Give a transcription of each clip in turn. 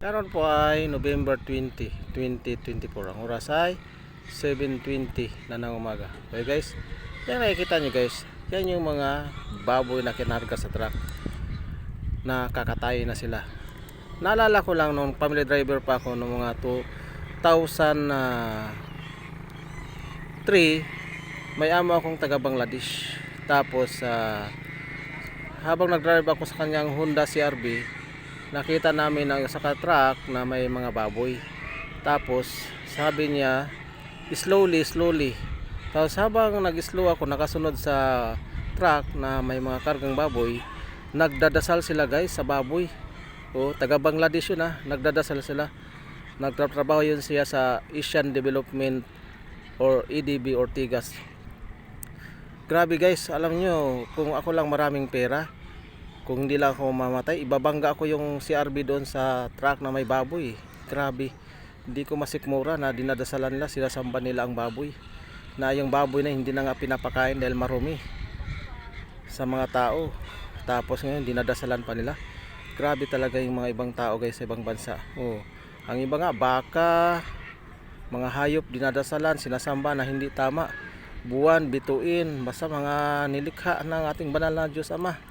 Karon po ay November 20, 2024. Ang oras ay 7:20 na ng umaga. Okay guys, yan nakikita nyo guys. Yan yung mga baboy na kinarga sa truck na kakatay na sila. Naalala ko lang nung family driver pa ako noong mga 2003. May amo akong taga Bangladesh. Tapos habang nag-drive ako sa kanyang Honda CRV, nakita namin ang sa truck na may mga baboy. Tapos sabi niya slowly. Tapos habang nag-slow ako, nakasunod sa truck na may mga kargang baboy, nagdadasal sila guys sa baboy. O taga Bangladesh yun, nagdadasal sila. Nagtatrabaho yun siya sa Asian Development or EDB Ortigas. Grabe guys, alam nyo, kung ako lang maraming pera, kung hindi lang ako mamatay, ibabangga ko yung CRV doon sa truck na may baboy. Grabe, hindi ko masikmura na dinadasalan nila, sinasamba nila ang baboy, na yung baboy na hindi na nga pinapakain dahil marumi sa mga tao. Tapos ngayon dinadasalan pa nila. Grabe talaga yung mga ibang tao guys sa ibang bansa. Ang iba nga baka, mga hayop dinadasalan, sinasamba na hindi tama. Buwan, bituin, basta mga nilikha ng ating banal na Diyos Ama,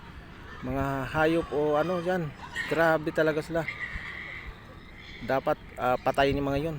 mga hayop o ano dyan. Grabe talaga sila. Dapat patayin yung mga yun.